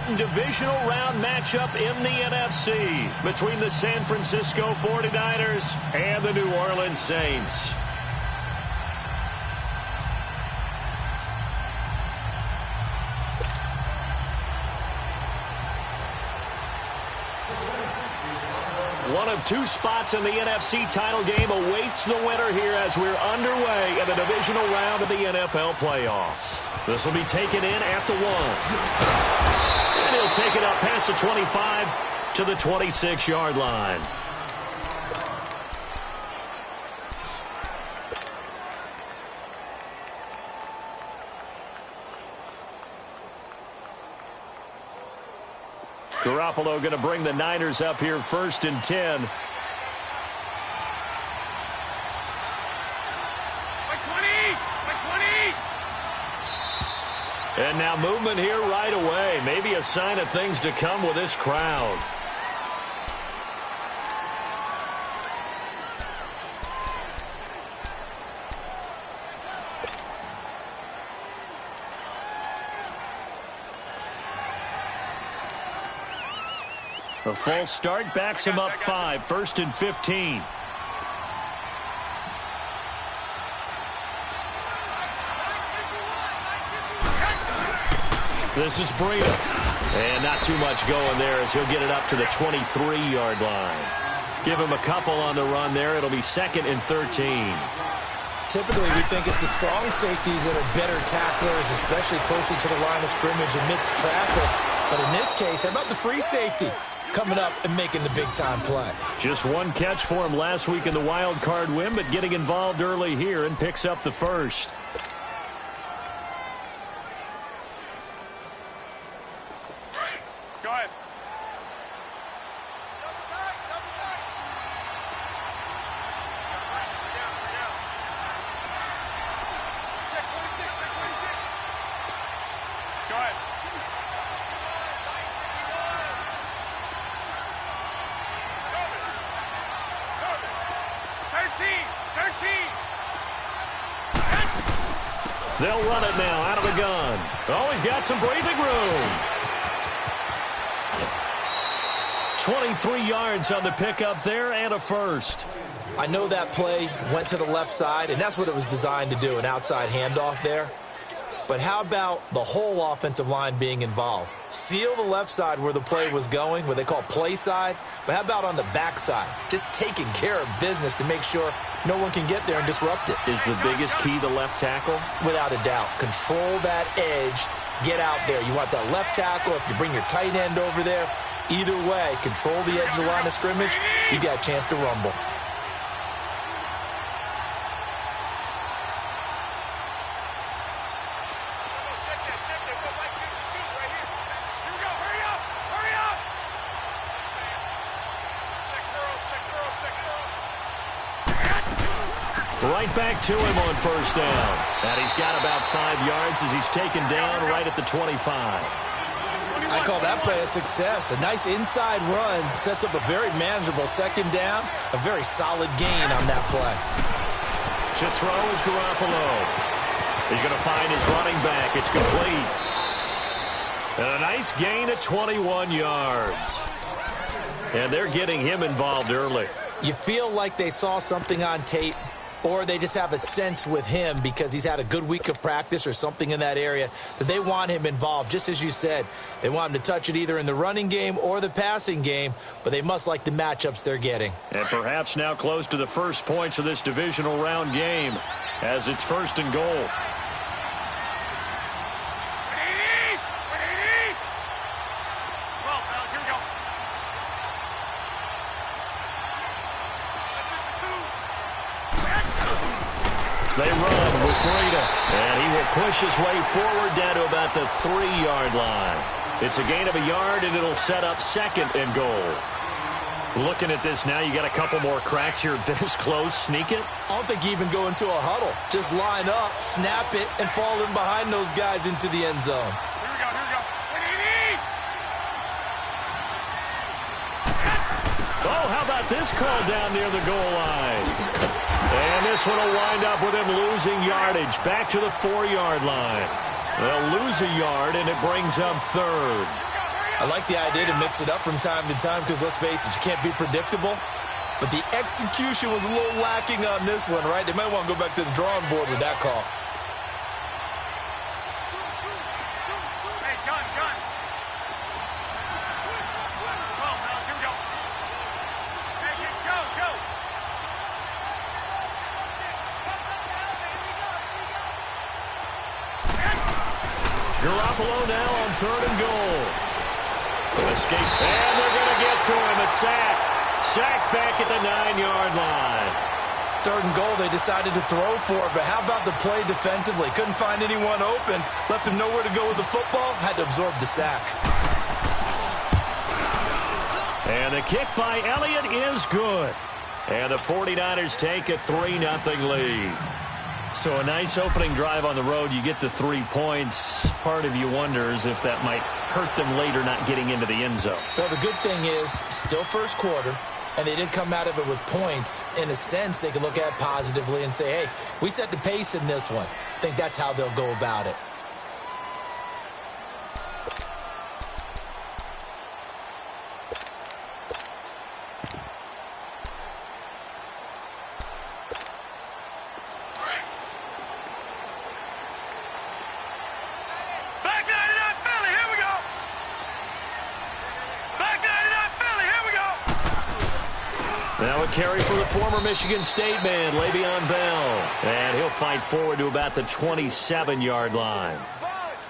important divisional round matchup in the NFC between the San Francisco 49ers and the New Orleans Saints. One of two spots in the NFC title game awaits the winner here as we're underway in the divisional round of the NFL playoffs. This will be taken in at the 1. And he'll take it up past the 25 to the 26-yard line. Garoppolo going to bring the Niners up here 1st and 10. And now movement here right away. Maybe a sign of things to come with this crowd. A false start backs him up 5, 1st and 15. This is Breida. And not too much going there as he'll get it up to the 23-yard line. Give him a couple on the run there. It'll be 2nd and 13. Typically, we think it's the strong safeties that are better tacklers, especially closer to the line of scrimmage amidst traffic. But in this case, how about the free safety coming up and making the big-time play? Just one catch for him last week in the wild card win, but getting involved early here and picks up the first. Go ahead. Check 26, check 26. Go ahead. 13. They'll run it now out of the gun. Oh, he's got some breathing room. 23 yards on the pickup there and a first. I know that play went to the left side, and that's what it was designed to do, an outside handoff there. But how about the whole offensive line being involved? Seal the left side where the play was going, what they call play side. But how about on the back side? Just taking care of business to make sure no one can get there and disrupt it. Is the biggest key the left tackle? Without a doubt. Control that edge. Get out there. You want that left tackle. If you bring your tight end over there, either way, control the edge of the line of scrimmage, you got a chance to rumble. Right back to him on first down. And he's got about 5 yards as he's taken down right at the 25. I call that play a success. A nice inside run sets up a very manageable second down. A very solid gain on that play. To throw is Garoppolo. He's going to find his running back. It's complete. And a nice gain at 21 yards. And they're getting him involved early. You feel like they saw something on tape, or they just have a sense with him because he's had a good week of practice or something in that area that they want him involved. Just as you said, they want him to touch it either in the running game or the passing game, but they must like the matchups they're getting. And perhaps now close to the first points of this divisional round game as it's 1st and goal. They run with Breida, and he will push his way forward down to about the 3-yard line. It's a gain of a yard, and it'll set up 2nd and goal. Looking at this now, you got a couple more cracks here this close. Sneak it? I don't think you even go into a huddle. Just line up, snap it, and fall in behind those guys into the end zone. Here we go, here we go. Oh, how about this call down near the goal line? And this one will wind up with him losing yardage back to the 4-yard line. They'll lose a yard, and it brings up 3rd. I like the idea to mix it up from time to time because, let's face it, you can't be predictable. But the execution was a little lacking on this one, right? They might want to go back to the drawing board with that call. Hey, gun. 12, fellas, here we go. Hey, go. Garoppolo now on 3rd and goal. Escape, and they're going to get to him. A sack. Sack back at the 9-yard line. 3rd and goal, they decided to throw for it, but how about the play defensively? Couldn't find anyone open. Left him nowhere to go with the football. Had to absorb the sack. And the kick by Elliott is good. And the 49ers take a 3-0 lead. So a nice opening drive on the road. You get the 3 points. Part of you wonders if that might hurt them later not getting into the end zone. Well, the good thing is, still first quarter, and they did come out of it with points. In a sense, they could look at it positively and say, hey, we set the pace in this one. I think that's how they'll go about it. Now a carry for the former Michigan State man, Le'Veon Bell. And he'll fight forward to about the 27-yard line.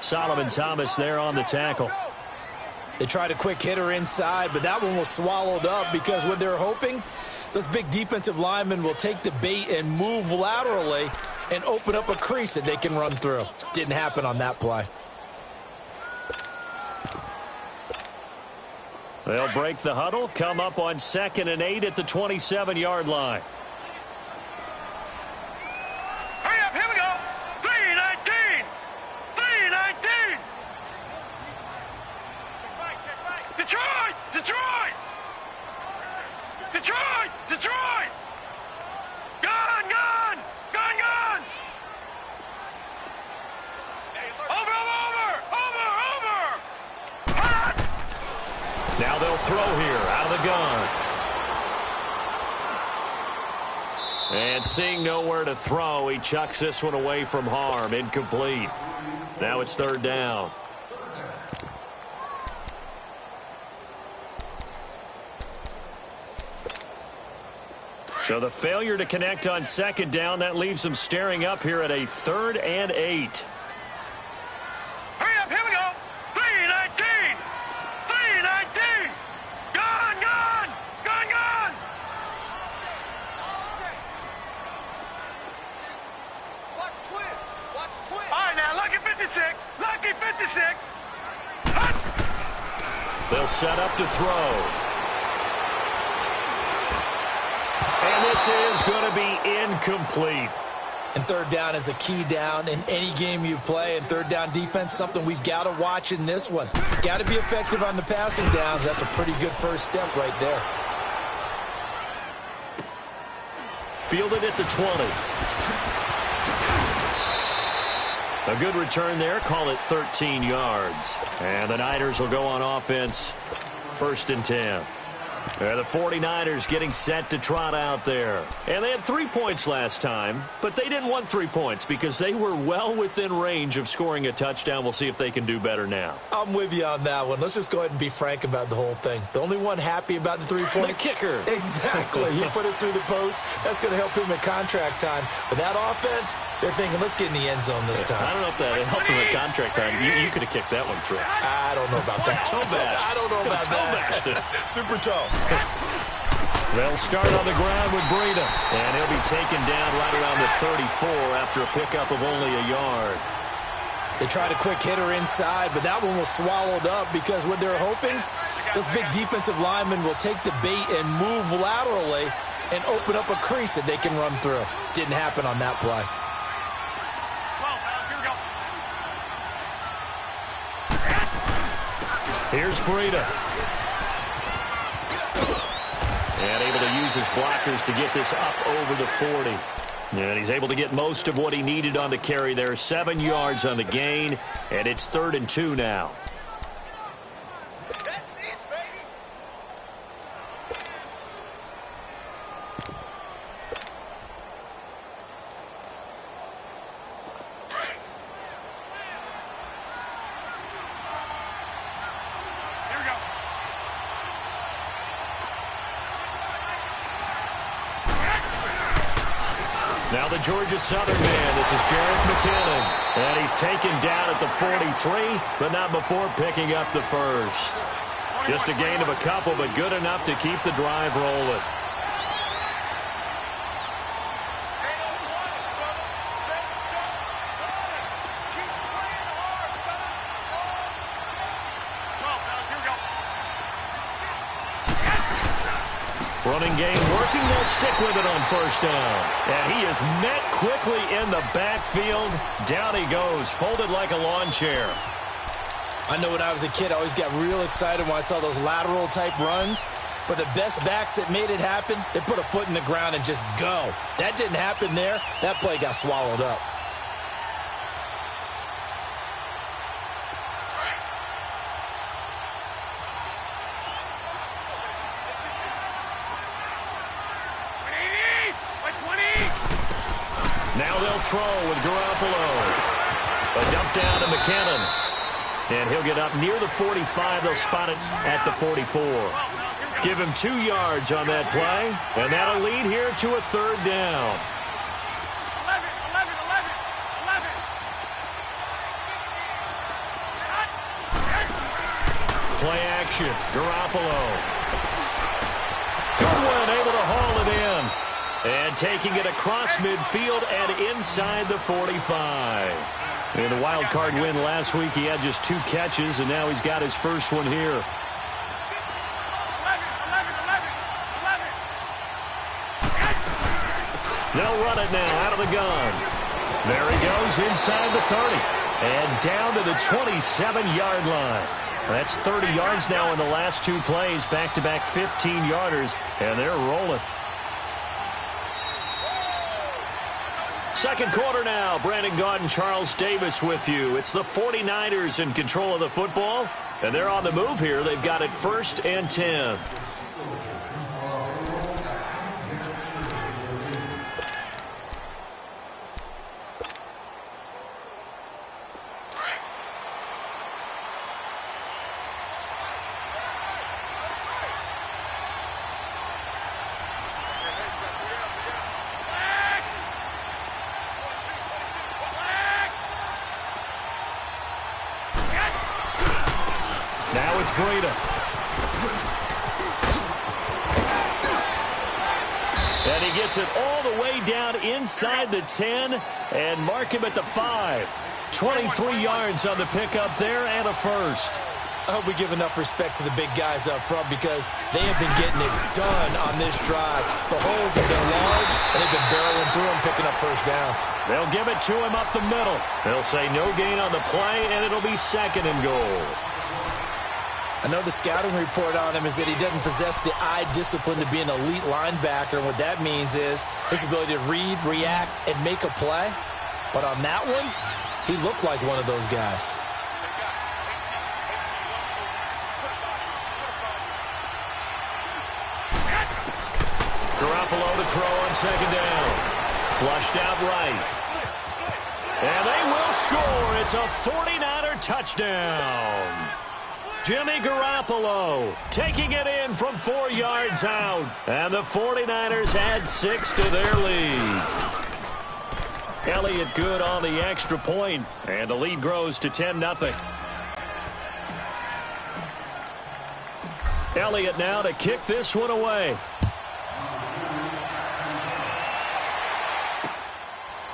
Solomon Thomas there on the tackle. They tried a quick hitter inside, but that one was swallowed up because what they're hoping, those big defensive linemen will take the bait and move laterally and open up a crease that they can run through. Didn't happen on that play. They'll break the huddle, come up on 2nd and 8 at the 27-yard line. Hurry up, here we go. 3-19. 3-19. Detroit. Gun. Over. Now they'll throw here out of the gun. And seeing nowhere to throw, he chucks this one away from harm. Incomplete. Now it's 3rd down. So the failure to connect on 2nd down, that leaves them staring up here at a 3rd and 8. Hurry up, here we go. 3-19. 3-19. Gun. Watch twist. All right, now, lucky 56. They'll set up to throw. And this is going to be incomplete. And 3rd down is a key down in any game you play. And 3rd down defense, something we've got to watch in this one. Got to be effective on the passing downs. That's a pretty good first step right there. Fielded at the 20. A good return there. Call it 13 yards. And the Niners will go on offense. 1st and 10. The 49ers getting set to trot out there. And they had 3 points last time, but they didn't want 3 points because they were well within range of scoring a touchdown. We'll see if they can do better now. I'm with you on that one. Let's just go ahead and be frank about the whole thing. The only one happy about the 3-point. The kicker. Exactly. He put it through the post. That's going to help him at contract time. But that offense, they're thinking, let's get in the end zone this time. I don't know if that helped him at contract time. You could have kicked that one through. I don't know about that. Toe bash. I don't know about that. Super toe. They'll start on the ground with Breida. And he'll be taken down right around the 34 after a pickup of only a yard. They tried a quick hitter inside, but that one was swallowed up because what they're hoping, those big defensive linemen will take the bait and move laterally and open up a crease that they can run through. Didn't happen on that play. 12, fellas, here we go. Here's Breida. And able to use his blockers to get this up over the 40. And he's able to get most of what he needed on the carry there. 7 yards on the gain, and it's 3rd and 2 now. Now the Georgia Southern man, this is Jerick McKinnon. And he's taken down at the 43, but not before picking up the first. Just a gain of a couple, but good enough to keep the drive rolling. Running game working. They'll stick with it on first down. And he is met quickly in the backfield. Down he goes, folded like a lawn chair. I know when I was a kid, I always got real excited when I saw those lateral-type runs. But the best backs that made it happen, they put a foot in the ground and just go. That didn't happen there. That play got swallowed up. Now they'll throw with Garoppolo. A dump down to McKinnon. And he'll get up near the 45. They'll spot it at the 44. Give him 2 yards on that play. And that'll lead here to a third down. 11. Play action. Garoppolo. Goodwin able to haul it in. And taking it across midfield and inside the 45. In the wild card win last week, he had just 2 catches, and now he's got his first one here. 11. They'll run it now out of the gun. There he goes inside the 30. And down to the 27-yard line. That's 30 yards now in the last 2 plays. Back-to-back 15-yarders, and they're rolling. Second quarter now. Brandon Gaudin and Charles Davis with you. It's the 49ers in control of the football, and they're on the move here. They've got it 1st and 10. Now it's Breida. And he gets it all the way down inside the 10 and mark him at the 5. 23 yards on the pickup there and a first. I hope we give enough respect to the big guys up front because they have been getting it done on this drive. The holes have been large, and they've been barreling through them, picking up first downs. They'll give it to him up the middle. They'll say no gain on the play, and it'll be 2nd and goal. I know the scouting report on him is that he doesn't possess the eye discipline to be an elite linebacker. And what that means is his ability to read, react, and make a play. But on that one, he looked like one of those guys. Garoppolo to throw on 2nd down. Flushed out right. And they will score. It's a 49er touchdown. Jimmy Garoppolo taking it in from 4 yards out. And the 49ers add 6 to their lead. Elliott good on the extra point, and the lead grows to 10-0. Elliott now to kick this one away.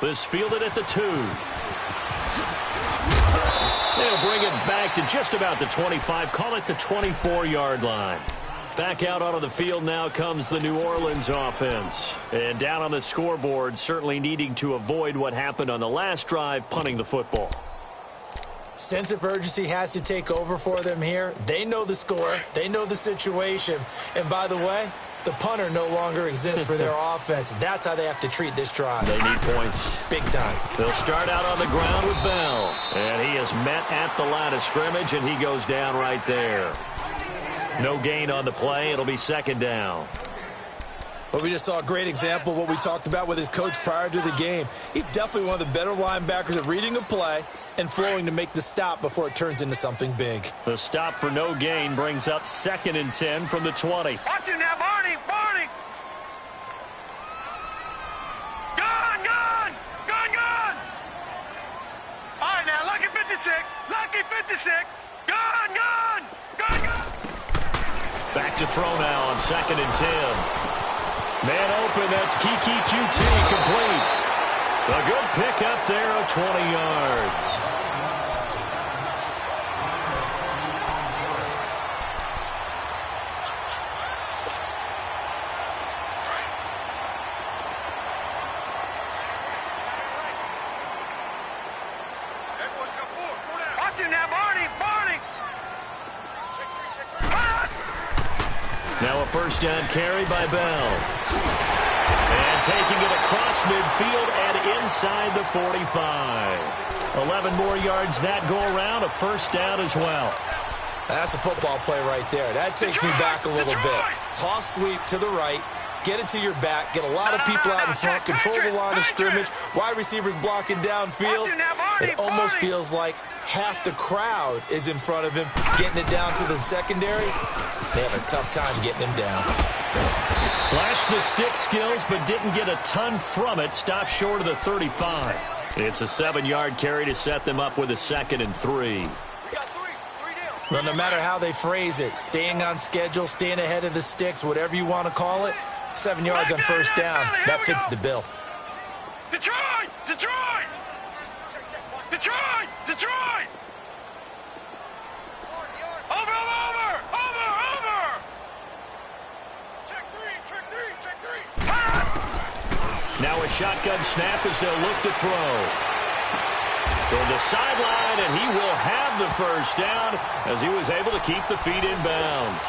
This fielded at the 2. They'll bring it back to just about the 25. Call it the 24-yard line. Back out onto the field now comes the New Orleans offense. And down on the scoreboard, certainly needing to avoid what happened on the last drive, punting the football. Sense of urgency has to take over for them here. They know the score. They know the situation. And by the way, the punter no longer exists for their offense. That's how they have to treat this drive. They need points. Big time. They'll start out on the ground with Bell. And he is met at the line of scrimmage, and he goes down right there. No gain on the play. It'll be 2nd down. Well, we just saw a great example of what we talked about with his coach prior to the game. He's definitely one of the better linebackers at reading a play and flowing to make the stop before it turns into something big. The stop for no gain brings up 2nd and 10 from the 20. Watch it now, Barney! Barney! Gone! 56. Gun, gun! Gun, gun! Back to throw now on 2nd and 10. Man open, that's Kiki QT complete. A good pickup there of 20 yards. Watch him now, Barney! Barney! Now a first down carry by Bell. And taking it across midfield and inside the 45. 11 more yards that go around, a first down as well. That's a football play right there. That takes me back a little bit. Toss sweep to the right. Get it to your back. Get a lot of people out in front. Control the line of scrimmage. Wide receivers blocking downfield. It almost feels like half the crowd is in front of him. Getting it down to the secondary. They have a tough time getting him down. Flashed the stick skills, but didn't get a ton from it. Stopped short of the 35. It's a 7-yard carry to set them up with a 2nd and 3. Well, no matter how they phrase it, staying on schedule, staying ahead of the sticks, whatever you want to call it, 7 yards on first down, that fits the bill. Detroit! Detroit! Detroit! Detroit! Over! Check three! Now a shotgun snap as they'll look to throw. Toward the sideline, and he will have the first down as he was able to keep the feet in bounds.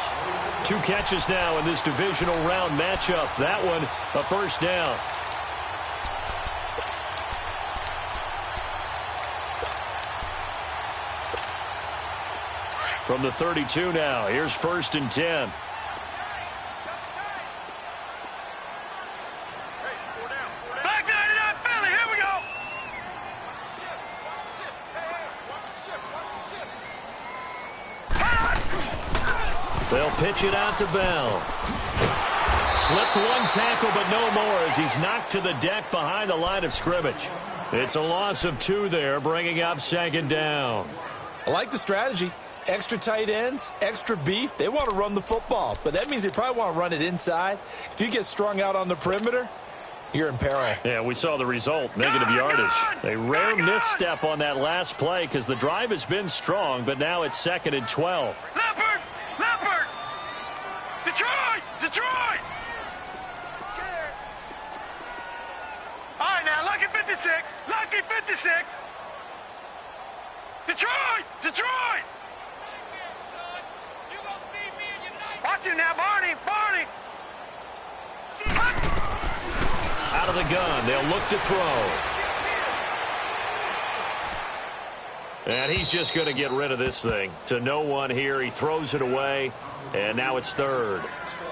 2 catches now in this divisional round matchup. That one, a first down. From the 32 now, here's 1st and 10. Back 99 Philly, here we go! They'll pitch it out to Bell. Slipped 1 tackle, but no more as he's knocked to the deck behind the line of scrimmage. It's a loss of 2 there, bringing up 2nd down. I like the strategy. Extra tight ends, extra beef. They want to run the football, but that means they probably want to run it inside. If you get strung out on the perimeter, you're in peril. Yeah, we saw the result, negative yardage. A rare misstep on that last play because the drive has been strong, but now it's 2nd and 12. Leopard! Leopard! Detroit! Detroit! All right, now, Lucky 56. Lucky 56. Detroit! Detroit! Watch him now, Barney! Barney! Out of the gun, they'll look to throw. And he's just going to get rid of this thing. To no one here, he throws it away, and now it's 3rd.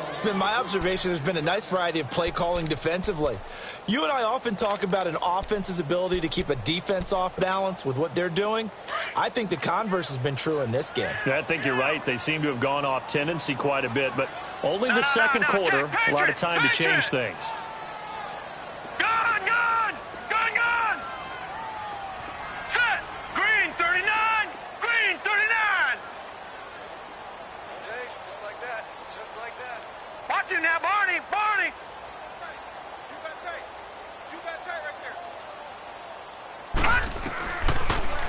It's been my observation there's been a nice variety of play calling defensively. You and I often talk about an offense's ability to keep a defense off balance with what they're doing. I think the converse has been true in this game. I think you're right. They seem to have gone off tendency quite a bit, but only the second quarter, a lot of time to change things. Gun! Gun! Gun! Gun! Set! Green 39! Green 39! Okay, just like that. Just like that. Watch him now, Barney! Barney! You got tight. You got tight right there.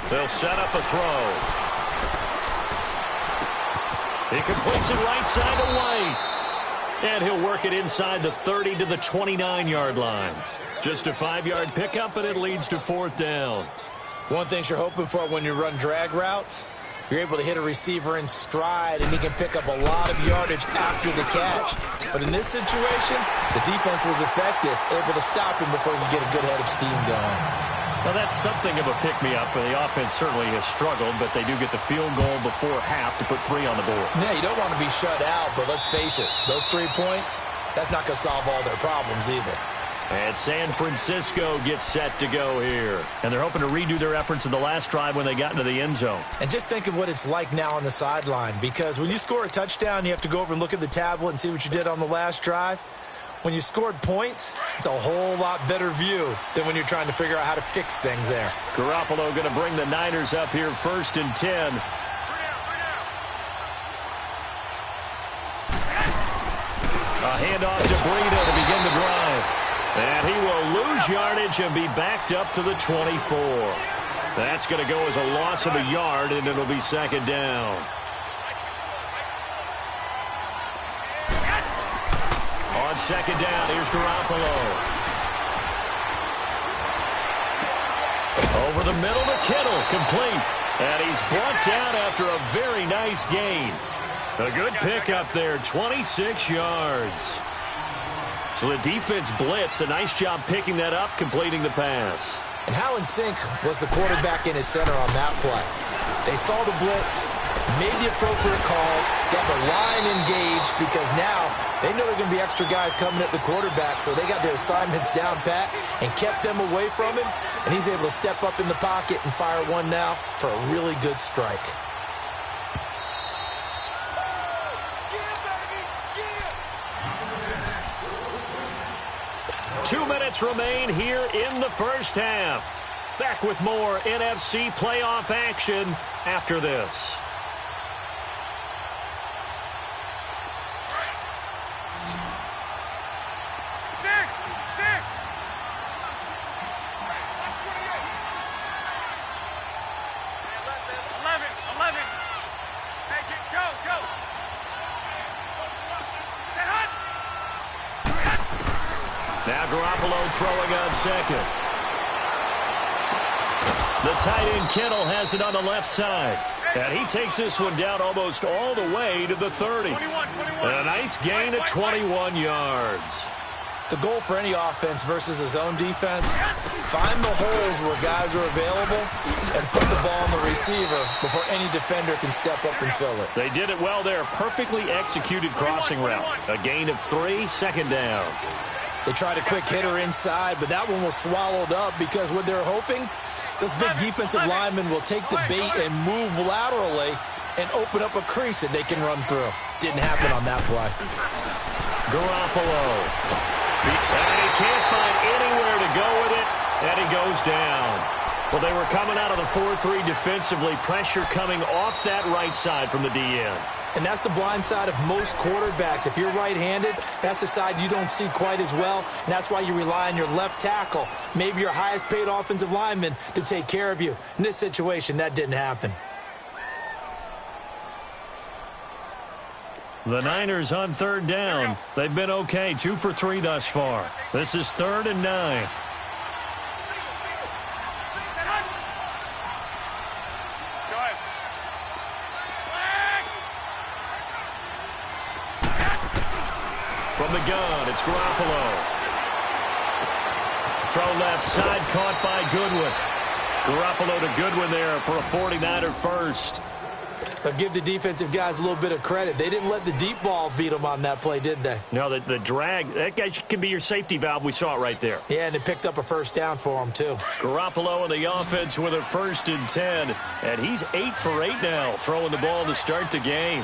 They'll set up a throw. He completes it right side to White. And he'll work it inside the 30 to the 29-yard line. Just a 5-yard pickup, and it leads to 4th down. One thing you're hoping for when you run drag routes, you're able to hit a receiver in stride, and he can pick up a lot of yardage after the catch. But in this situation, the defense was effective, able to stop him before he could get a good head of steam going. Well, that's something of a pick-me-up, and the offense certainly has struggled, but they do get the field goal before half to put 3 on the board. Yeah, you don't want to be shut out, but let's face it, those 3 points, that's not going to solve all their problems either. And San Francisco gets set to go here. And they're hoping to redo their efforts in the last drive when they got into the end zone. And just think of what it's like now on the sideline, because when you score a touchdown, you have to go over and look at the tablet and see what you did on the last drive. When you scored points, it's a whole lot better view than when you're trying to figure out how to fix things there. Garoppolo going to bring the Niners up here 1st and 10. A handoff to Breida to begin the drive. And he will lose yardage and be backed up to the 24. That's going to go as a loss of a yard, and it'll be 2nd down. On 2nd down, here's Garoppolo. Over the middle to Kittle, complete. And he's brought down after a very nice gain. A good pickup there, 26 yards. So the defense blitzed. A nice job picking that up, completing the pass. And how in sync was the quarterback in his center on that play? They saw the blitz, made the appropriate calls, got the line engaged because now they know there are going to be extra guys coming at the quarterback, so they got their assignments down pat and kept them away from him, and he's able to step up in the pocket and fire one now for a really good strike. Yeah. 2 minutes remain here in the first half. Back with more NFC playoff action after this. Now Garoppolo throwing on 2nd. The tight end Kittle has it on the left side. And he takes this one down almost all the way to the 30. 21. And a nice gain of 21 yards. The goal for any offense versus his own defense, find the holes where guys are available and put the ball on the receiver before any defender can step up and fill it. They did it well there. Perfectly executed crossing route. A gain of 3, 2nd down. They tried a quick hitter inside, but that one was swallowed up because what they're hoping, those big defensive linemen will take the bait and move laterally and open up a crease that they can run through. Didn't happen on that play. Garoppolo. And he can't find anywhere to go with it, and he goes down. Well, they were coming out of the 4-3 defensively. Pressure coming off that right side from the DN. And that's the blind side of most quarterbacks. If you're right-handed, that's the side you don't see quite as well, and that's why you rely on your left tackle, maybe your highest-paid offensive lineman, to take care of you. In this situation, that didn't happen. The Niners on 3rd down. They've been okay, 2 for 3 thus far. This is 3rd and 9. From the gun, it's Garoppolo. Throw left side, caught by Goodwin. Garoppolo to Goodwin there for a 49er first. But give the defensive guys a little bit of credit. They didn't let the deep ball beat them on that play, did they? No, the drag, that guy can be your safety valve. We saw it right there. Yeah, and it picked up a first down for them, too. Garoppolo in the offense with a 1st and 10. And he's 8 for 8 now, throwing the ball to start the game.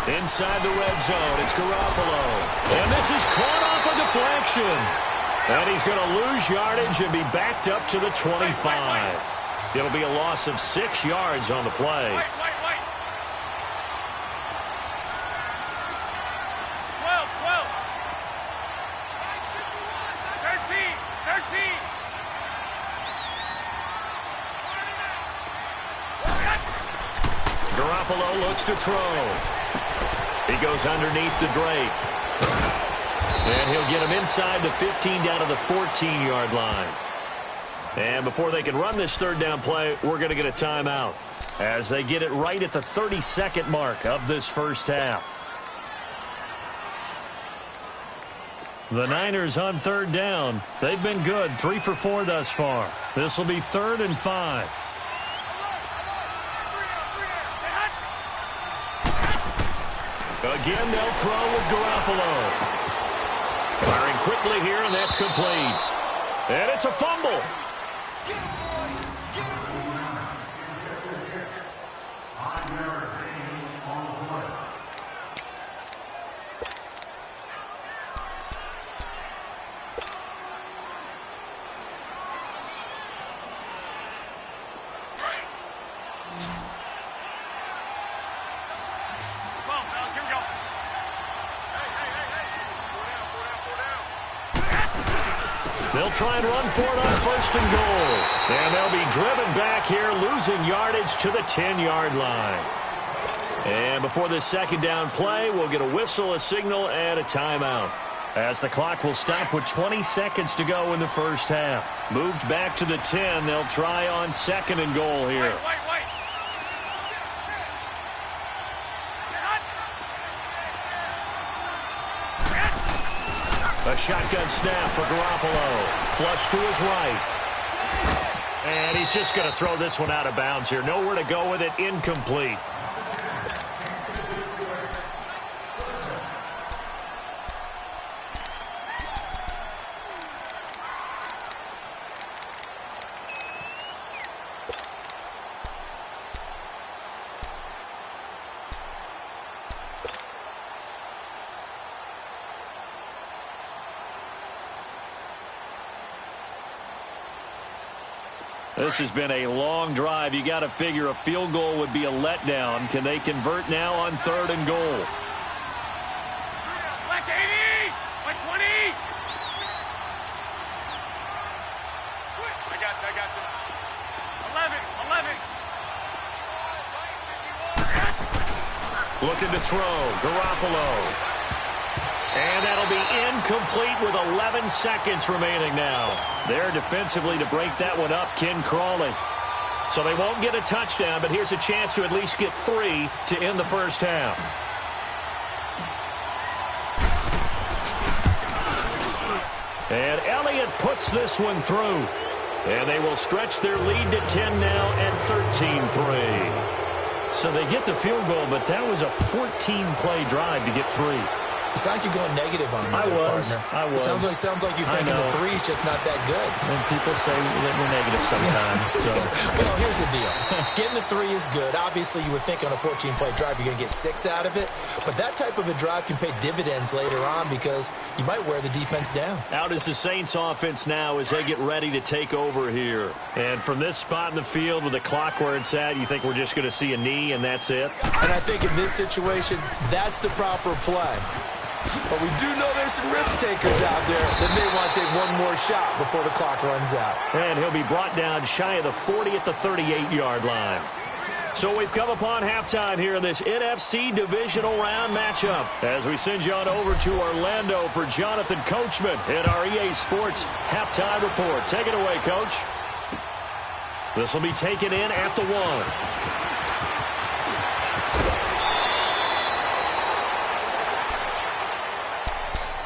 Inside the red zone, it's Garoppolo. And this is caught off a deflection. And he's going to lose yardage and be backed up to the 25. It'll be a loss of 6 yards on the play. 12. 13. Garoppolo looks to throw. He goes underneath to Drake. And he'll get him inside the 15 down to the 14-yard line. And before they can run this 3rd down play, we're going to get a timeout as they get it right at the 32nd mark of this first half. The Niners on 3rd down. They've been good, 3 for 4 thus far. This will be 3rd and 5. Again, they'll throw with Garoppolo. Firing quickly here, and that's complete. And it's a fumble. Come on, fellas, here we go. They'll try and run for it on 1st and goal. And they'll be driven back here, losing yardage to the 10-yard line. And before this second down play, we'll get a whistle, a signal, and a timeout, as the clock will stop with 20 seconds to go in the first half. Moved back to the 10. They'll try on 2nd and goal here. Wait. A shotgun snap for Garoppolo. Flush to his right. And he's just going to throw this one out of bounds here. Nowhere to go with it. Incomplete. This has been a long drive. You got to figure a field goal would be a letdown. Can they convert now on 3rd and goal? Black 80! Black 20! I got this. 11. Looking to throw. Garoppolo. And that'll be incomplete with 11 seconds remaining now. There defensively to break that one up, Ken Crawley. So they won't get a touchdown, but here's a chance to at least get 3 to end the first half. And Elliott puts this one through. And they will stretch their lead to 10 now at 13-3. So they get the field goal, but that was a 14-play drive to get 3. It's like you're going negative on me, I was. Sounds like you're thinking the 3 is just not that good. And people say that we're negative sometimes. So. Well, here's the deal. Getting the 3 is good. Obviously, you would think on a 14-play drive you're going to get 6 out of it. But that type of a drive can pay dividends later on because you might wear the defense down. Out is the Saints offense now as they get ready to take over here. And from this spot in the field with the clock where it's at, you think we're just going to see a knee and that's it? And I think in this situation, that's the proper play. But we do know there's some risk takers out there that may want to take one more shot before the clock runs out. And he'll be brought down shy of the 40 at the 38-yard line. So we've come upon halftime here in this NFC divisional round matchup as we send you on over to Orlando for Jonathan Coachman in our EA Sports halftime report. Take it away, Coach. This will be taken in at the 1.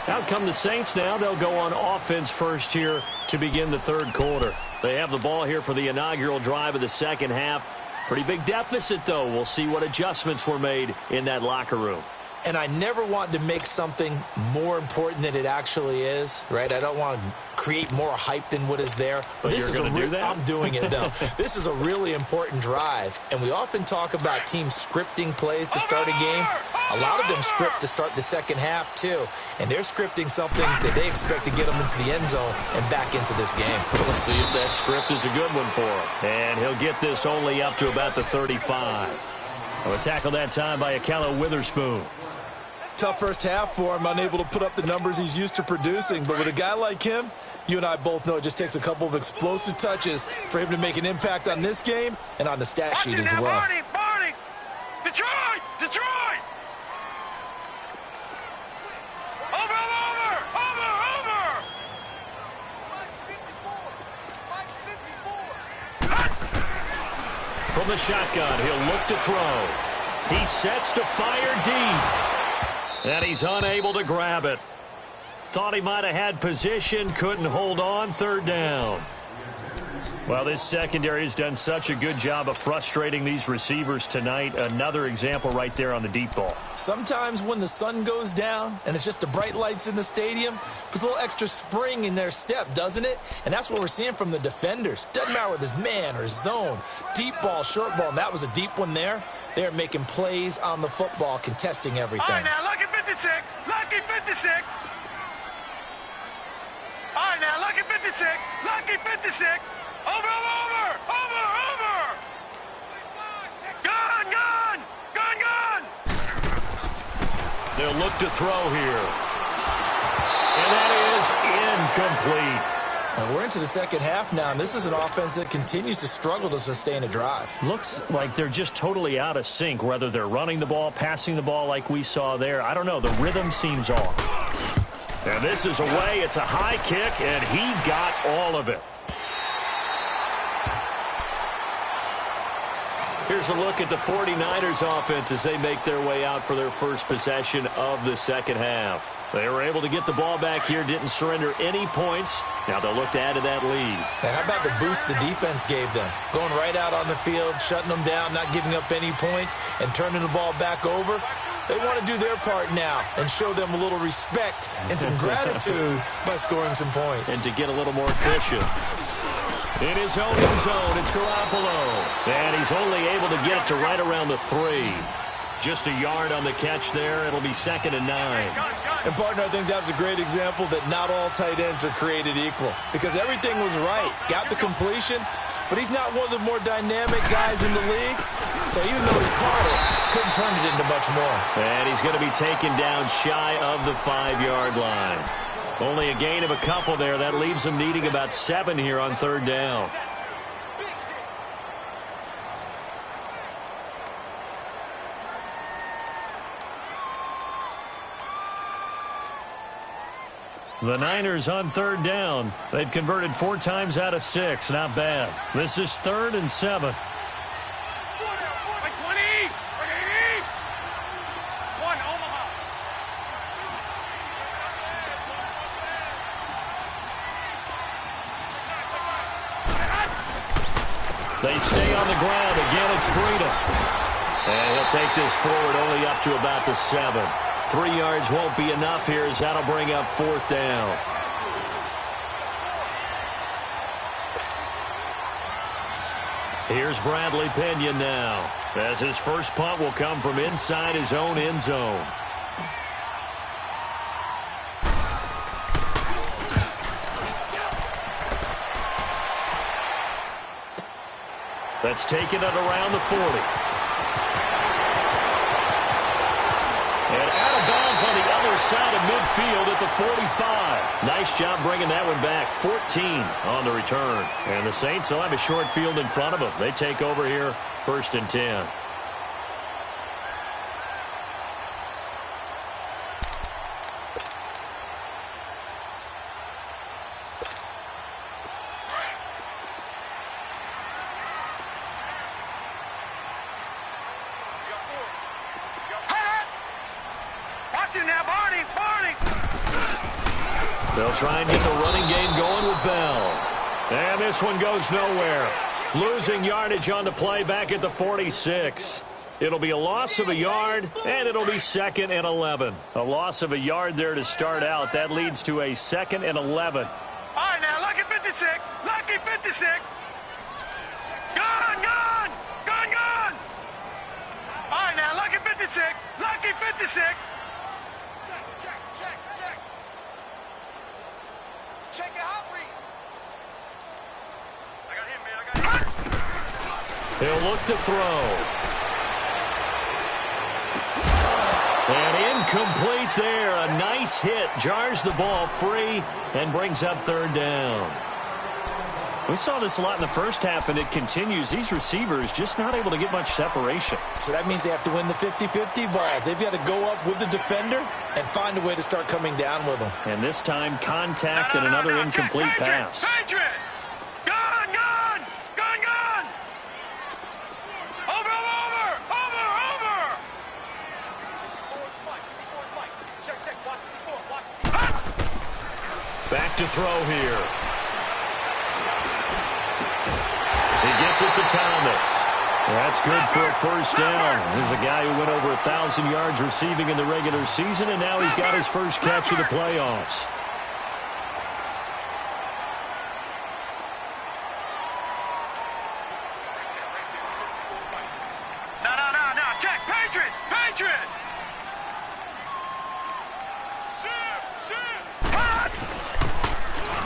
Out come the Saints now. They'll go on offense first here to begin the 3rd quarter. They have the ball here for the inaugural drive of the second half. Pretty big deficit, though. We'll see what adjustments were made in that locker room. And I never want to make something more important than it actually is, right? I don't want to create more hype than what is there. But this you're going to do that? I'm doing it, though. This is a really important drive. And we often talk about teams scripting plays to start a game. A lot of them script to start the second half, too. And they're scripting something that they expect to get them into the end zone and back into this game. Let's see if that script is a good one for him. And he'll get this only up to about the 35. A tackle that time by Ahkello Witherspoon. Tough first half for him, unable to put up the numbers he's used to producing. But with a guy like him, you and I both know it just takes a couple of explosive touches for him to make an impact on this game and on the stat sheet as well. Barney! Detroit! Over! From the shotgun, he'll look to throw. He sets to fire deep. And he's unable to grab it. Thought he might have had position, couldn't hold on, 3rd down. Well, this secondary has done such a good job of frustrating these receivers tonight. Another example right there on the deep ball. Sometimes when the sun goes down and it's just the bright lights in the stadium, puts a little extra spring in their step, doesn't it? And that's what we're seeing from the defenders. Doesn't matter whether it's man or zone, deep ball, short ball, and that was a deep one there. They're making plays on the football, contesting everything. All right, now, lucky 56. Lucky 56. All right, now, lucky 56. Lucky 56. Over! They'll look to throw here. And that is incomplete. And we're into the second half now, and this is an offense that continues to struggle to sustain a drive. Looks like they're just totally out of sync, whether they're running the ball, passing the ball like we saw there. I don't know. The rhythm seems off. And this is away. It's a high kick, and he got all of it. Here's a look at the 49ers offense as they make their way out for their first possession of the second half. They were able to get the ball back here, didn't surrender any points. Now they'll look to add to that lead. And how about the boost the defense gave them? Going right out on the field, shutting them down, not giving up any points, and turning the ball back over. They want to do their part now and show them a little respect and some gratitude by scoring some points. And to get a little more cushion. In his own end zone, it's Garoppolo. And he's only able to get it to right around the 3. Just a yard on the catch there. It'll be 2nd and 9. And, partner, I think that's a great example that not all tight ends are created equal. Because everything was right. Got the completion, but he's not one of the more dynamic guys in the league. So even though he caught it, couldn't turn it into much more. And he's going to be taken down shy of the 5-yard line. Only a gain of a couple there. That leaves them needing about 7 here on 3rd down. The Niners on 3rd down. They've converted 4 times out of 6. Not bad. This is 3rd and 7. They stay on the ground. Again, it's Breida. And he'll take this forward only up to about the 7. 3 yards won't be enough here as that'll bring up 4th down. Here's Bradley Pinion now, as his first punt will come from inside his own end zone. That's taken at around the 40. And out of bounds on the other side of midfield at the 45. Nice job bringing that one back. 14 on the return. And the Saints will have a short field in front of them. They take over here, 1st and 10. They'll try and get the running game going with Bell. And this one goes nowhere. Losing yardage on the play back at the 46. It'll be a loss of a yard, and it'll be 2nd and 11. A loss of a yard there to start out. That leads to a 2nd and 11. All right, now, lucky 56. Lucky 56. Gone, gone. Gone, gone. All right, now, lucky 56. Lucky 56. Check your hot read. I got him, man. I got him. He'll look to throw. And incomplete there. A nice hit. Jars the ball free and brings up 3rd down. We saw this a lot in the first half, and it continues. These receivers just not able to get much separation. So that means they have to win the 50-50 balls. They've got to go up with the defender and find a way to start coming down with them. And this time, contact and another incomplete pass. Patriot! Gone, gone! Gone, gone! Over, over! Over, over! Forward spike. Forward spike. Check, check. Watch the 4. Watch the 4. Back to throw here. He gets it to Thomas. That's good for a 1st down. There's a guy who went over 1,000 yards receiving in the regular season, and now he's got his first catch of the playoffs. No. Check. Patriot! Patriot!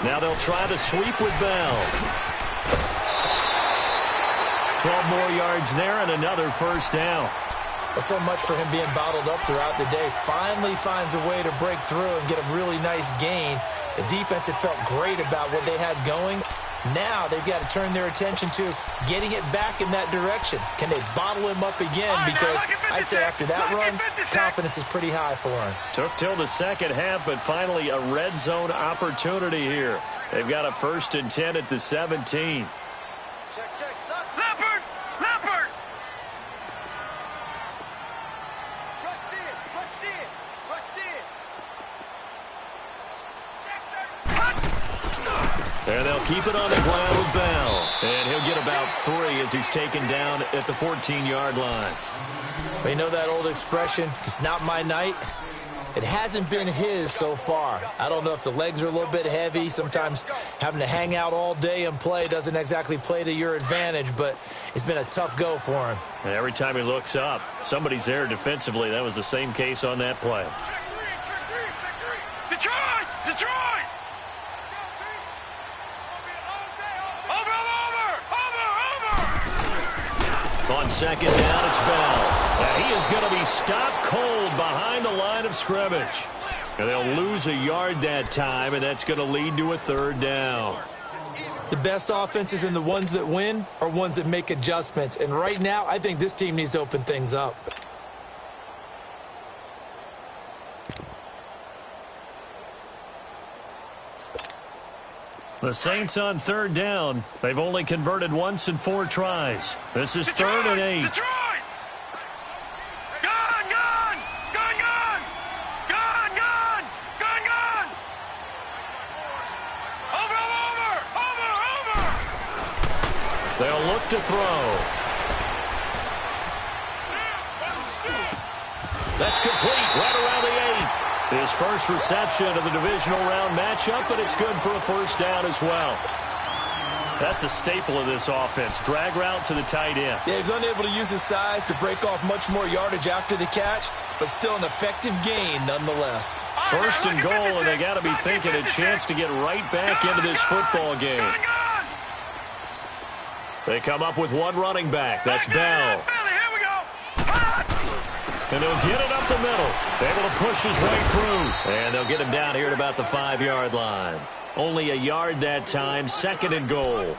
Now they'll try to sweep with Bell. 12 more yards there and another 1st down. Well, so much for him being bottled up throughout the day. Finally finds a way to break through and get a really nice gain. The defense had felt great about what they had going. Now they've got to turn their attention to getting it back in that direction. Can they bottle him up again? Because I'd say after that run, confidence is pretty high for him. Took till the second half, but finally a red zone opportunity here. They've got a 1st and 10 at the 17. Check, check. Leopard! Leopard! Rush in. Rush in. Rush in. And they'll keep it on the ground with Bell. And he'll get about 3 as he's taken down at the 14-yard line. Well, you know that old expression, it's not my night? It hasn't been his so far. I don't know if the legs are a little bit heavy. Sometimes having to hang out all day and play doesn't exactly play to your advantage, but it's been a tough go for him. And every time he looks up, somebody's there defensively. That was the same case on that play. Check three! Detroit! Detroit! Over! On second down, it's Bell. And he is going to be stopped cold behind the line of scrimmage. And they'll lose a yard that time, and that's going to lead to a 3rd down. The best offenses and the ones that win are ones that make adjustments. And right now, I think this team needs to open things up. The Saints on 3rd down. They've only converted once in 4 tries. This is 3rd and 8. Detroit! Gun! Gun! Gun! Gun! Gun! Gun! Gun! Gun! Over! They'll look to throw. That's complete right around the 8. His first reception of the divisional round matchup, but it's good for a 1st down as well. That's a staple of this offense. Drag route to the tight end. Yeah, he's unable to use his size to break off much more yardage after the catch, but still an effective gain nonetheless. 1st and goal, and they got to be thinking a chance to get right back into this football game. They come up with one running back. That's Bell. And they'll get it up the middle. Able to push his way through. And they'll get him down here at about the 5-yard line. Only a yard that time. 2nd and goal.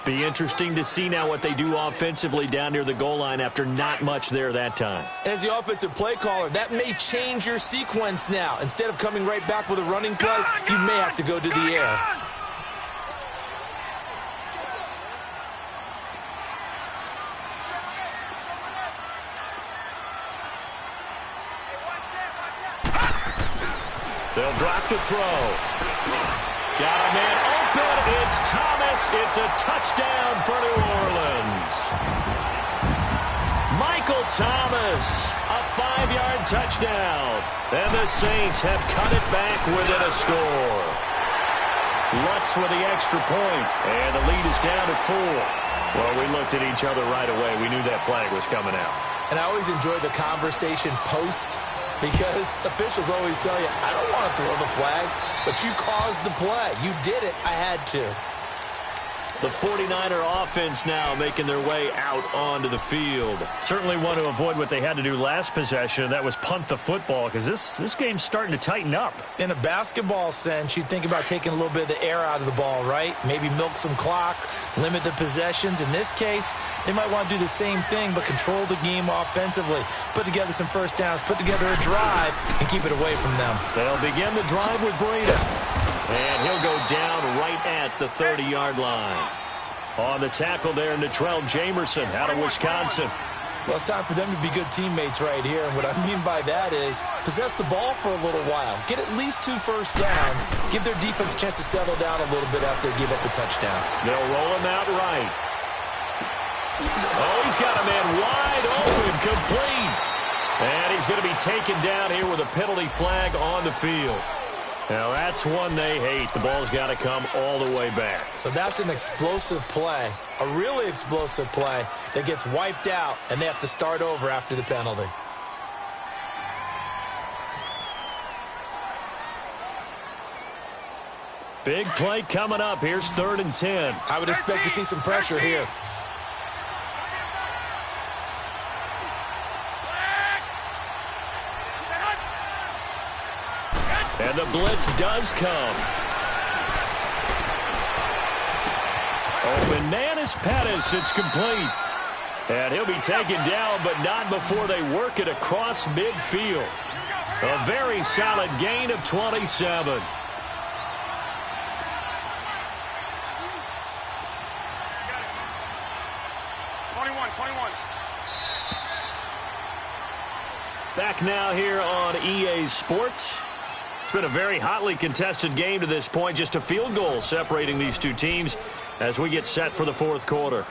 Be interesting to see now what they do offensively down near the goal line after not much there that time. As the offensive play caller, that may change your sequence now. Instead of coming right back with a running play, you may have to go to the air. They'll drop to throw. Got a man open. It's Thomas. It's a touchdown for New Orleans. Michael Thomas, a 5-yard touchdown. And the Saints have cut it back within a score. Lutz with the extra point, and the lead is down to 4. Well, we looked at each other right away. We knew that flag was coming out. And I always enjoy the conversation post, because officials always tell you, I don't want to throw the flag, but you caused the play. You did it. I had to. The 49er offense now making their way out onto the field. Certainly want to avoid what they had to do last possession. That was punt the football, because this game's starting to tighten up. In a basketball sense, you think about taking a little bit of the air out of the ball, right? Maybe milk some clock, limit the possessions. In this case, they might want to do the same thing, but control the game offensively. Put together some 1st downs, put together a drive, and keep it away from them. They'll begin the drive with Breida. And he'll go down right at the 30-yard line. On the tackle there, Natrell Jamerson out of Wisconsin. Well, it's time for them to be good teammates right here. And what I mean by that is possess the ball for a little while. Get at least 2 1st downs. Give their defense a chance to settle down a little bit after they give up a touchdown. They'll roll him out right. Oh, he's got a man wide open, complete. And he's going to be taken down here with a penalty flag on the field. Now, that's one they hate. The ball's got to come all the way back. So that's an explosive play, a really explosive play that gets wiped out, and they have to start over after the penalty. Big play coming up. Here's 3rd and 10. I would expect to see some pressure here. And the blitz does come. Open man is Pettis. It's complete. And he'll be taken down, but not before they work it across midfield. A very solid gain of 27. Back now here on EA Sports. It's been a very hotly contested game to this point. Just a field goal separating these two teams as we get set for the fourth quarter.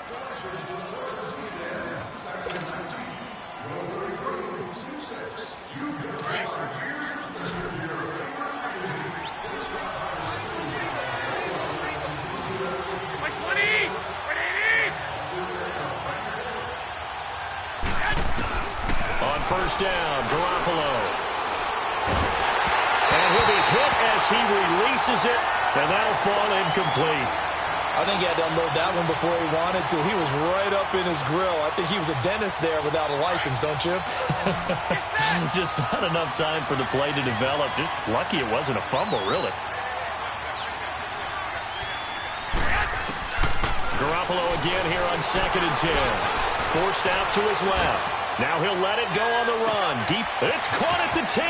First down, Garoppolo. And he'll be hit as he releases it, and that'll fall incomplete. I think he had to unload that one before he wanted to. He was right up in his grill. I think he was a dentist there without a license, don't you? Just not enough time for the play to develop. Just lucky it wasn't a fumble, really. Garoppolo again here on 2nd and 10. Forced out to his left. Now he'll let it go on the run. Deep. It's caught at the 10.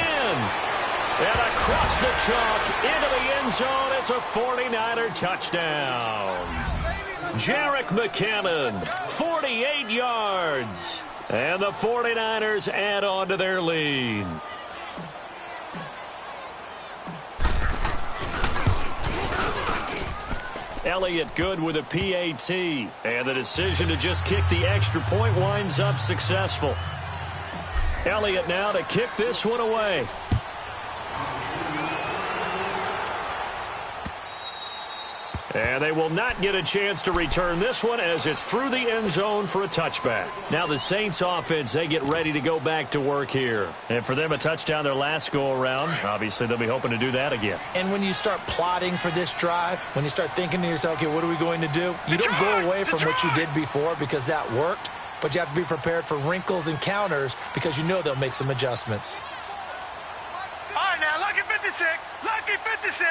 And across the chalk into the end zone. It's a 49er touchdown. Jerick McKinnon, 48 yards. And the 49ers add on to their lead. Elliott good with a PAT. And the decision to just kick the extra point winds up successful. Elliott now to kick this one away. And they will not get a chance to return this one as it's through the end zone for a touchback. Now the Saints offense, they get ready to go back to work here. And for them, a touchdown their last go-around. Obviously, they'll be hoping to do that again. And when you start plotting for this drive, when you start thinking to yourself, okay, what are we going to do? You don't go away from what you did before because that worked, but you have to be prepared for wrinkles and counters because you know they'll make some adjustments. All right, now, lucky 56. Lucky 56.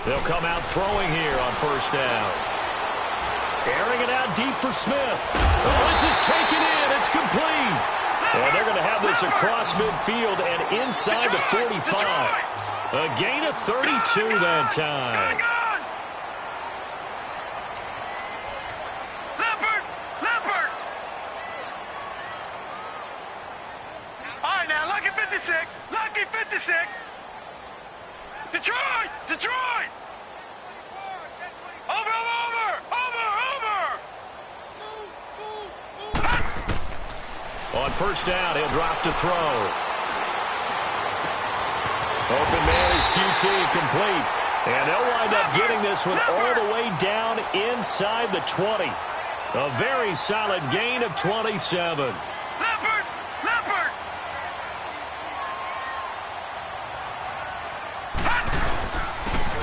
They'll come out throwing here on first down. Airing it out deep for Smith. Oh, this is taken in. It's complete. And they're going to have this across midfield and inside the 45. A gain of 32 that time. Leopard! Leopard! All right, now, lucky 56. Lucky 56. Detroit! Detroit! Over! On first down, he'll drop to throw. Open man is QT, complete. And they'll wind up getting this one all the way down inside the 20. A very solid gain of 27. Leopard! Leopard!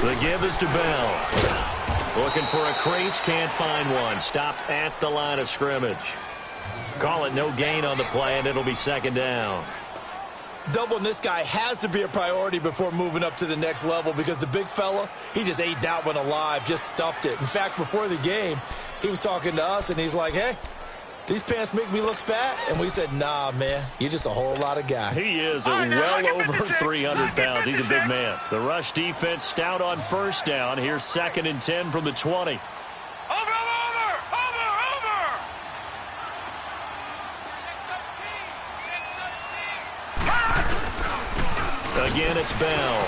The give is to Bell. Looking for a crease, can't find one. Stopped at the line of scrimmage. Call it no gain on the play, and it'll be second down. Doubling this guy has to be a priority before moving up to the next level because the big fella, he just ate that one alive, just stuffed it. In fact, before the game, he was talking to us, and he's like, hey, these pants make me look fat. And we said, nah, man, you're just a whole lot of guy. He is well over 300 pounds. He's a big man. The rush defense stout on first down. Here's 2nd and 10 from the 20. Again, it's Bell.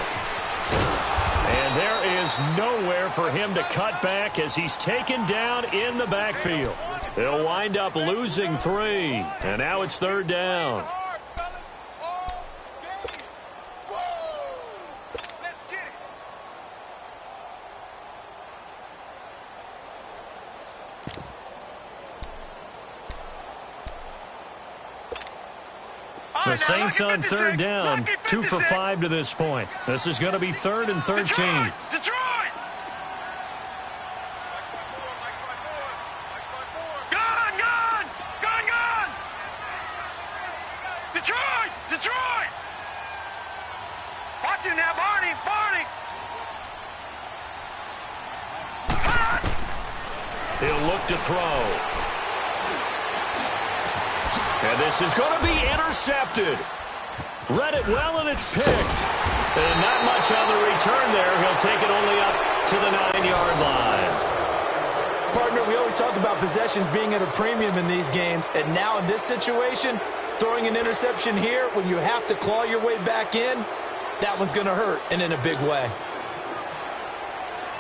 And there is nowhere for him to cut back as he's taken down in the backfield. They'll wind up losing 3. And now it's third down. The Saints on third down, 2 for 5 to this point. This is going to be 3rd and 13. Detroit! Gun! He'll look to throw. And this is going to be intercepted. Read it well, and it's picked. And not much on the return there. He'll take it only up to the 9-yard line. Partner, we always talk about possessions being at a premium in these games, and now in this situation, throwing an interception here when you have to claw your way back in, that one's going to hurt, and in a big way.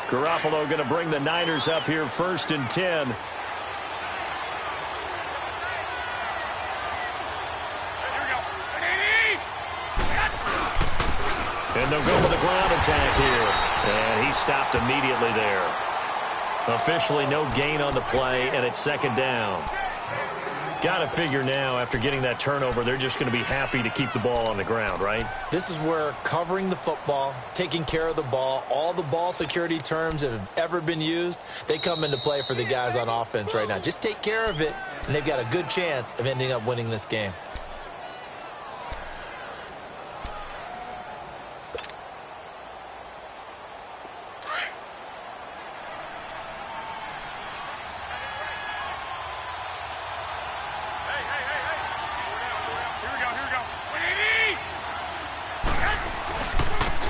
Garoppolo going to bring the Niners up here 1st and 10. And they'll go for the ground attack here. And he stopped immediately there. Officially no gain on the play, and it's 2nd down. Got to figure now, after getting that turnover, they're just going to be happy to keep the ball on the ground, right? This is where covering the football, taking care of the ball, all the ball security terms that have ever been used, they come into play for the guys on offense right now. Just take care of it, and they've got a good chance of ending up winning this game.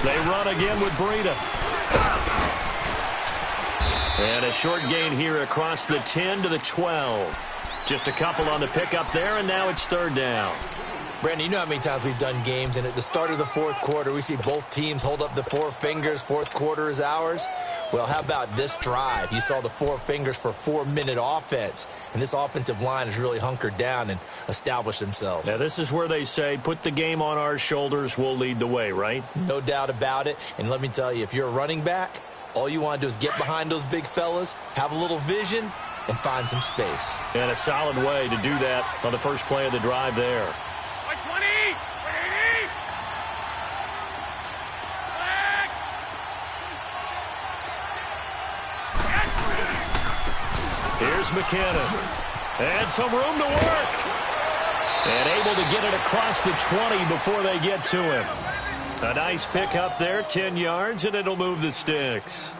They run again with Breida. And a short gain here across the 10 to the 12. Just a couple on the pickup there, and now it's 3rd down. Brandon, you know how many times we've done games, and at the start of the 4th quarter, we see both teams hold up the 4 fingers, 4th quarter is ours. Well, how about this drive? You saw the 4 fingers for 4-minute offense, and this offensive line has really hunkered down and established themselves. Now, this is where they say, put the game on our shoulders, we'll lead the way, right? No doubt about it, and let me tell you, if you're a running back, all you want to do is get behind those big fellas, have a little vision, and find some space. And a solid way to do that on the first play of the drive there. Here's McKinnon. And some room to work. And able to get it across the 20 before they get to him. A nice pick up there, 10 yards, and it'll move the sticks.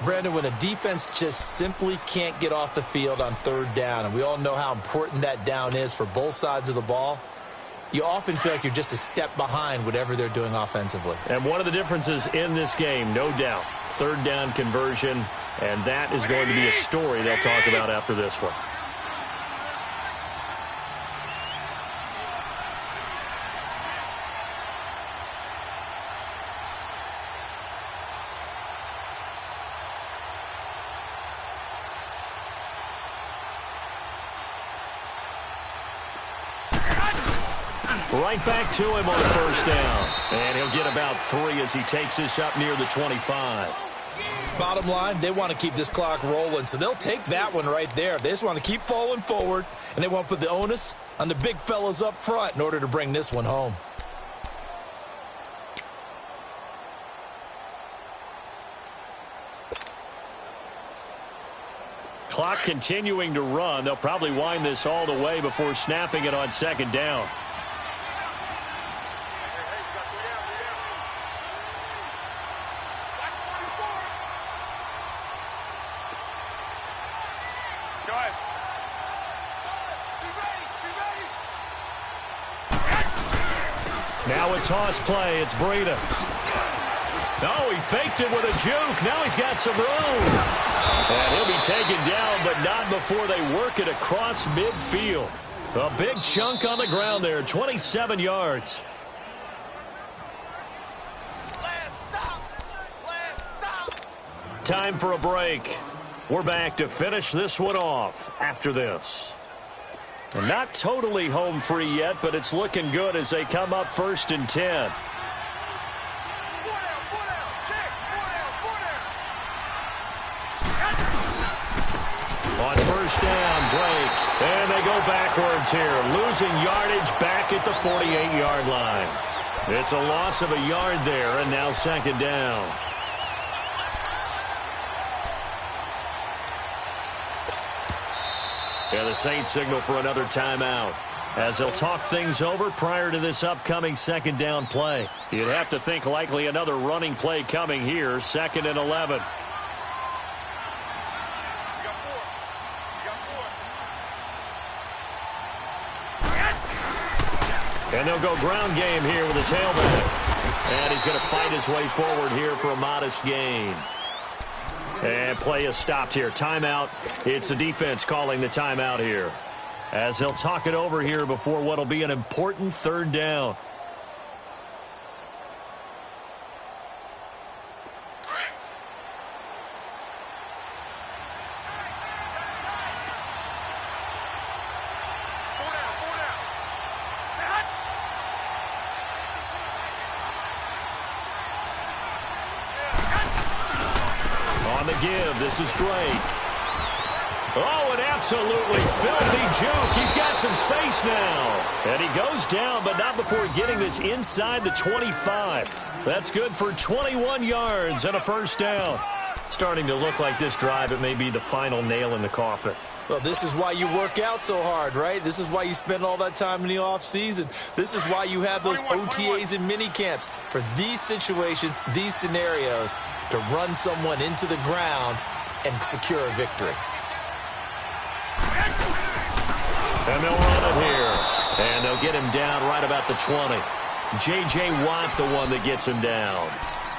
Brandon, when a defense just simply can't get off the field on 3rd down, and we all know how important that down is for both sides of the ball, you often feel like you're just a step behind whatever they're doing offensively. And one of the differences in this game, no doubt, 3rd down conversion, and that is going to be a story they'll talk about after this one. Right back to him on 1st down. And he'll get about 3 as he takes this up near the 25. Bottom line, they want to keep this clock rolling, so they'll take that one right there. They just want to keep falling forward, and they want to put the onus on the big fellas up front in order to bring this one home. Clock continuing to run. They'll probably wind this all the way before snapping it on 2nd down. Now a toss play. It's Breida. Oh, he faked it with a juke. Now he's got some room. And he'll be taken down, but not before they work it across midfield. A big chunk on the ground there, 27 yards. Time for a break. We're back to finish this one off after this. And not totally home free yet, but it's looking good as they come up 1st and 10. On 1st down, Drake. And they go backwards here, losing yardage back at the 48-yard line. It's a loss of a yard there, and now 2nd down. And the Saints signal for another timeout as they'll talk things over prior to this upcoming 2nd down play. You'd have to think likely another running play coming here, 2nd and 11. And they'll go ground game here with a tailback. And he's going to fight his way forward here for a modest gain. And play is stopped here. Timeout. It's the defense calling the timeout here, as they'll talk it over here before what will be an important third down. On the give, this is Drake. Oh, an absolutely filthy juke. He's got some space now. And he goes down, but not before getting this inside the 25. That's good for 21 yards and a first down. Starting to look like this drive, it may be the final nail in the coffin. Well, this is why you work out so hard, right? This is why you spend all that time in the offseason. This is why you have those OTAs and mini camps, for these situations, these scenarios, to run someone into the ground and secure a victory. And they'll run it here. And they'll get him down right about the 20. J.J. Watt, the one that gets him down.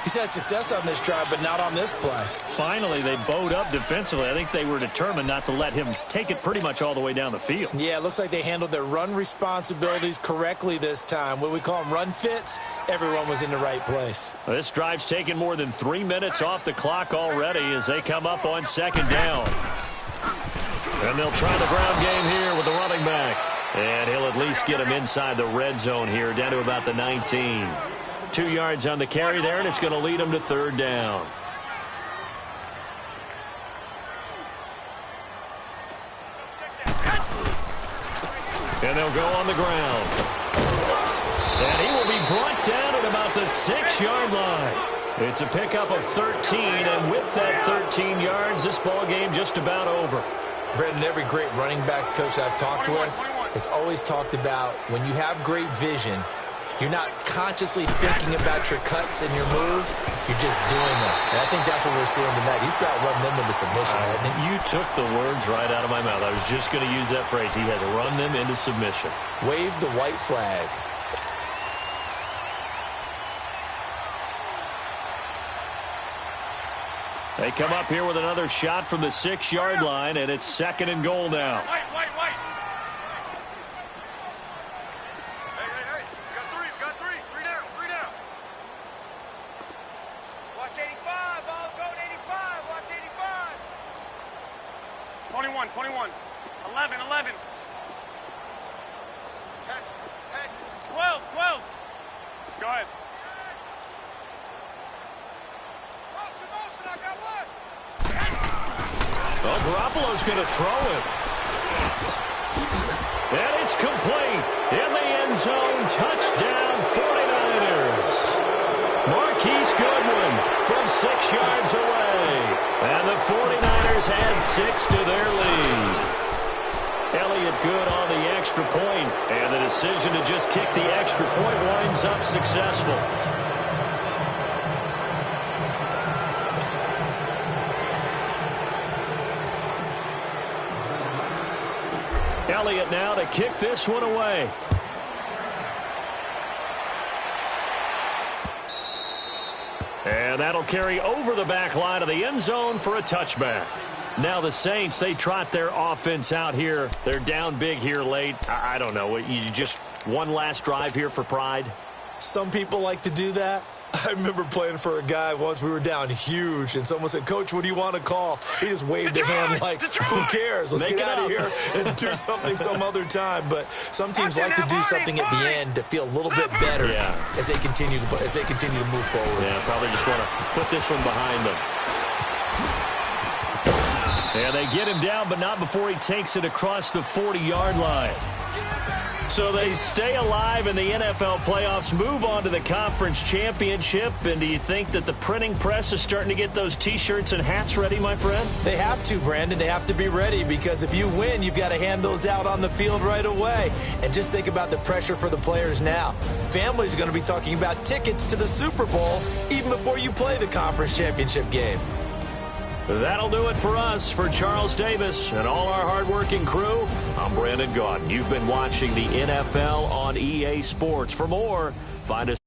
He's had success on this drive, but not on this play. Finally, they bowed up defensively. I think they were determined not to let him take it pretty much all the way down the field. Yeah, it looks like they handled their run responsibilities correctly this time. What we call them run fits, everyone was in the right place. This drive's taken more than 3 minutes off the clock already as they come up on second down. And they'll try the ground game here with the running back. And he'll at least get him inside the red zone here, down to about the 19. 2 yards on the carry there, and it's going to lead him to third down. And they'll go on the ground. And he will be brought down at about the 6-yard line. It's a pickup of 13, and with that 13 yards, this ball game just about over. Brendan, every great running backs coach I've talked with has always talked about when you have great vision, you're not consciously thinking about your cuts and your moves. You're just doing them. And I think that's what we're seeing tonight. He's about run them into submission, hasn't he? You took the words right out of my mouth. I was just going to use that phrase. He has run them into submission. Wave the white flag. They come up here with another shot from the 6-yard line, and it's second and goal now. White. Hey. We got three. Three down. Watch 85. Ball going 85. Watch 85. 21. 11. Catch. 12. Go ahead. Motion. I got one. Well, Garoppolo's going to throw it. And it's complete. In the end zone. Touchdown, 49ers. Marquise Goodwin from 6 yards away. And the 49ers add 6 to their lead. Elliott good on the extra point. And the decision to just kick the extra point winds up successful. Elliott now to kick this one away. And that'll carry over the back line of the end zone for a touchback. Now the Saints, they trot their offense out here. They're down big here late. I don't know. You just one last drive here for pride? Some people like to do that. I remember playing for a guy once. We were down huge, and someone said, "Coach, what do you want to call?" He just waved a hand like, "Who cares? Let's get out of here and do something some other time." But some teams like to do something at the end to feel a little bit better as they continue to move forward. Yeah, probably just want to put this one behind them. And they get him down, but not before he takes it across the 40-yard line. So they stay alive in the NFL playoffs, move on to the conference championship. And do you think that the printing press is starting to get those T-shirts and hats ready, my friend? They have to, Brandon. They have to be ready, because if you win, you've got to hand those out on the field right away. And just think about the pressure for the players now. Families are going to be talking about tickets to the Super Bowl even before you play the conference championship game. That'll do it for us. For Charles Davis and all our hardworking crew, I'm Brandon Gaudin. You've been watching the NFL on EA Sports. For more, find us